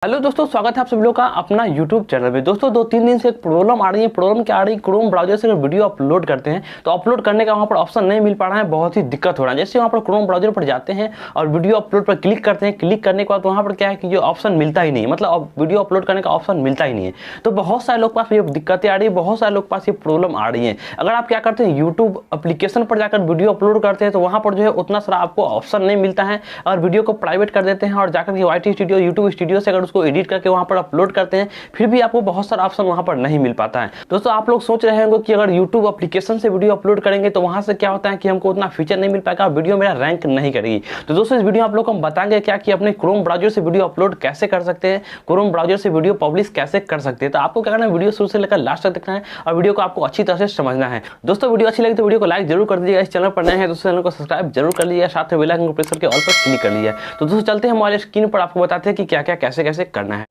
Hello दोस्तों, स्वागत है आप सभी लोगों का अपना YouTube चैनल पे। दोस्तों 2-3 दिन से एक प्रॉब्लम आ रही है। प्रॉब्लम क्या आ रही है? क्रोम ब्राउजर से अगर वीडियो अपलोड करते हैं तो अपलोड करने का वहाँ पर ऑप्शन नहीं मिल पा रहा है, बहुत ही दिक्कत हो रहा है। जैसे वहाँ पर क्रोम ब्राउजर पर जाते हैं और वीडियो अपलोड पर क्लिक करते हैं, क्लिक करने के बाद वहाँ पर क्या है कि जो ऑप्शन मिलता ही नहीं है, मतलब वीडियो अपलोड करने का ऑप्शन मिलता ही नहीं है। तो बहुत सारे लोग के पास ये दिक्कतें आ रही है, बहुत सारे लोग के पास ये प्रॉब्लम आ रही है। अगर आप क्या करते हैं, यूट्यूब एप्लीकेशन पर जाकर वीडियो अपलोड करते हैं तो वहाँ पर जो है उतना सारा आपको ऑप्शन नहीं मिलता है। अगर वीडियो को प्राइवेट कर देते हैं और जाकर के YT स्टूडियो, यूट्यूब स्टूडियो से अगर उसको एडिट करके वहाँ पर अपलोड करते हैं, फिर भी आपको बहुत सारा ऑप्शन वहां पर नहीं मिल पाता है। दोस्तों आप लोग सोच रहे होंगे कि अगर YouTube एप्लीकेशन से वीडियो अपलोड करेंगे तो वहां से क्या होता है कि हमको उतना फीचर नहीं मिल पाएगा, वीडियो मेरा रैंक नहीं करेगी। तो दोस्तों इस वीडियो में आप लोग को हम बताएंगे क्या कि अपने क्रोम ब्राउजर से वीडियो अपलोड कैसे कर सकते हैं, क्रोम ब्राउजर से वीडियो पब्लिश कैसे कर सकते हैं। तो आपको क्या करना है, वीडियो शुरू से लेकर लास्ट तक देखना है और वीडियो को आपको अच्छी तरह से समझना है। दोस्तों वीडियो अच्छी लगी तो वीडियो को लाइक जरूर कर दीजिएगा, इस चैनल पर नए हैं तो चैनल को सब्सक्राइब जरूर कर लीजिएगा, साथ में बेल आइकन को प्रेस करके ऑल पर क्लिक कर लीजिए। तो दोस्तों चलते हैं हमारे स्क्रीन पर, आपको बताते हैं कि क्या क्या कैसे कैसे करना है।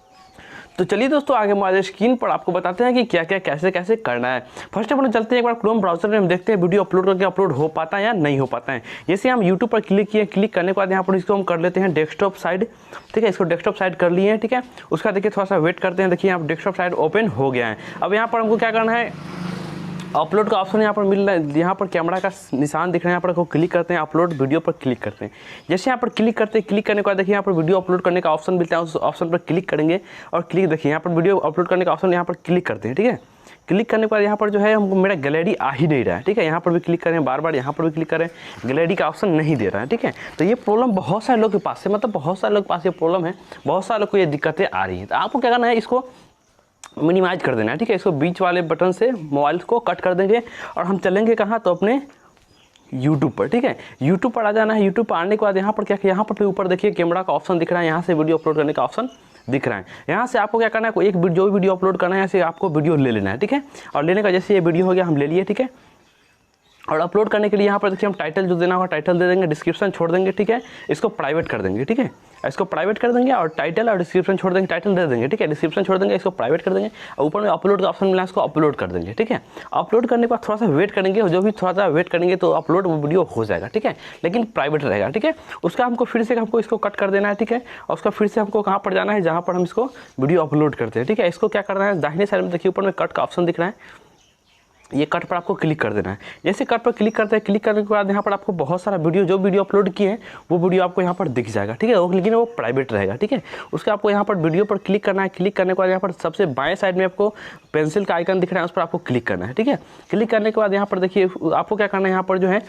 तो चलिए दोस्तों आगे हमारे स्क्रीन पर आपको बताते हैं कि क्या क्या कैसे कैसे करना है। फर्स्ट ऑफ ऑल चलते हैं एक बार क्रोम ब्राउजर में, हम देखते हैं वीडियो अपलोड करके अपलोड हो पाता है या नहीं हो पाता है। जैसे हम यूट्यूब पर क्लिक किए, क्लिक करने के बाद यहाँ पर इसको हम कर लेते हैं डेस्कटॉप साइड। ठीक है, इसको डेस्कटॉप साइड कर लिए हैं। ठीक है, उसका देखिए थोड़ा सा वेट करते हैं। देखिए यहाँ डेस्कटॉप साइड ओपन हो गया है। अब यहाँ पर हमको क्या करना है, अपलोड का ऑप्शन यहाँ पर मिल रहा है, यहाँ पर कैमरा का निशान दिख रहा है, यहाँ पर को क्लिक करते हैं, अपलोड वीडियो पर क्लिक करते हैं। जैसे यहाँ पर क्लिक करते हैं, क्लिक करने के बाद देखिए यहाँ पर वीडियो अपलोड करने का ऑप्शन मिलता है, उस ऑप्शन पर क्लिक करेंगे और क्लिक देखिए यहाँ पर वीडियो अपलोड करने का ऑप्शन यहाँ पर क्लिक करते हैं। ठीक है, क्लिक करने के बाद यहाँ पर जो है हमको मेरा गैलरी आ ही नहीं रहा है। ठीक है, यहाँ पर भी क्लिक करें, बार बार यहाँ पर भी क्लिक करें, गैलरी का ऑप्शन नहीं दे रहा है। ठीक है, तो ये प्रॉब्लम बहुत सारे लोग के पास है, मतलब बहुत सारे लोग के पास ये प्रॉब्लम है, बहुत सारे लोग को ये दिक्कतें आ रही हैं। तो आपको क्या करना है, इसको मिनिमाइज कर देना है। ठीक है, इसको बीच वाले बटन से मोबाइल को कट कर देंगे और हम चलेंगे कहाँ, तो अपने YouTube पर। ठीक है, YouTube पर आ जाना है। YouTube पर आने के बाद यहाँ पर क्या, यहाँ पर ऊपर देखिए कैमरा का ऑप्शन दिख रहा है, यहाँ से वीडियो अपलोड करने का ऑप्शन दिख रहा है। यहाँ से आपको क्या करना है, कोई एक जो वीडियो अपलोड करना है यहाँ से आपको वीडियो ले लेना है। ठीक है, और लेने का जैसे ये वीडियो हो गया हम ले लिए। ठीक है, और अपलोड करने के लिए यहाँ पर देखिए हम टाइटल जो देना होगा टाइटल दे देंगे, डिस्क्रिप्शन छोड़ देंगे। ठीक है, इसको प्राइवेट कर देंगे। ठीक है, इसको प्राइवेट कर देंगे और टाइटल और डिस्क्रिप्शन छोड़ देंगे, टाइटल दे देंगे। ठीक है, डिस्क्रिप्शन छोड़ देंगे, इसको प्राइवेट कर देंगे और ऊपर में अपलोड का ऑप्शन मिला है, इसको अपलोड कर देंगे। ठीक है, अपलोड करने के बाद थोड़ा सा वेट करेंगे, जो भी थोड़ा सा वेट करेंगे तो अपलोड वीडियो हो जाएगा। ठीक है, लेकिन प्राइवेट रहेगा। ठीक है, उसका हमको फिर से हमको इसको कट कर देना है। ठीक है, और उसका फिर से हमको कहाँ पर जाना है, जहाँ पर हम इसको वीडियो अपलोड करते हैं। ठीक है, इसको क्या करना है, दाहिने साइड में देखिए ऊपर में कट का ऑप्शन दिख रहा है, ये कट पर आपको क्लिक कर देना है। जैसे कट पर क्लिक करते हैं, क्लिक करने के बाद यहाँ पर आपको बहुत सारा वीडियो, जो वीडियो अपलोड किए हैं वो वीडियो आपको यहाँ पर दिख जाएगा। ठीक है, लेकिन वो प्राइवेट रहेगा। ठीक है, उसका आपको यहाँ पर वीडियो पर क्लिक करना है। क्लिक करने के बाद यहाँ पर सबसे बाएं साइड में आपको पेंसिल का आइकन दिख रहा है, उस पर आपको क्लिक करना है। ठीक है, क्लिक करने के बाद यहाँ पर देखिए आपको क्या करना है, यहाँ पर जो है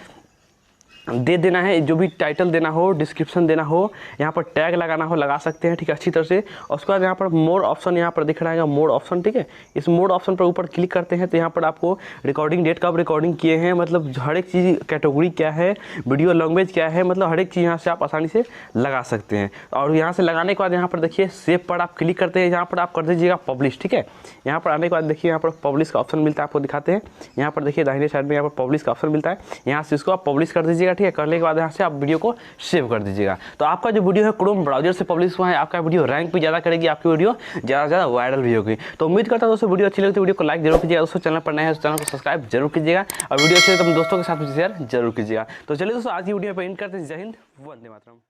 दे देना है, जो भी टाइटल देना हो, डिस्क्रिप्शन देना हो, यहाँ पर टैग लगाना हो लगा सकते हैं। ठीक है, अच्छी तरह से। और उसके बाद यहाँ पर मोर ऑप्शन यहाँ पर दिख रहा है, मोर ऑप्शन। ठीक है, इस मोर ऑप्शन पर ऊपर क्लिक करते हैं तो यहाँ पर आपको रिकॉर्डिंग डेट कब रिकॉर्डिंग किए हैं, मतलब हर एक चीज़, कैटेगरी क्या है, वीडियो लैंग्वेज क्या है, मतलब हर एक चीज़ यहाँ से आप आसानी से लगा सकते हैं। और यहाँ से लगाने के बाद यहाँ पर देखिए सेव पर आप क्लिक करते हैं, यहाँ पर आप कर दीजिएगा पब्लिश। ठीक है, यहाँ पर आने के बाद देखिए यहाँ पर पब्लिश का ऑप्शन मिलता है, आपको दिखाते हैं। यहाँ पर देखिए दाहिने साइड में यहाँ पर पब्लिश का ऑप्शन मिलता है, यहाँ से इसको आप पब्लिश कर दीजिएगा। ठीक है, करने के बाद यहाँ से आप वीडियो को सेव कर दीजिएगा। तो आपका जो वीडियो है क्रोम ब्राउजर से पब्लिश हुआ है, आपका वीडियो रैंक भी ज़्यादा करेगी, आपकी वीडियो ज़्यादा वायरल भी होगी। तो उम्मीद करता हूँ दोस्तों वीडियो अच्छी लगी तो वीडियो को लाइक जरूर कीजिएगा। दोस्तों चैनल पर नए हैं तो चैनल को सब्सक्राइब जरूर कीजिएगा और वीडियो अच्छी लगे तो दोस्तों के साथ शेयर जरूर कीजिएगा। तो चलिए दोस्तों आज की वीडियो पर एंड करते हैं। जय हिंद, वंदे मातरम।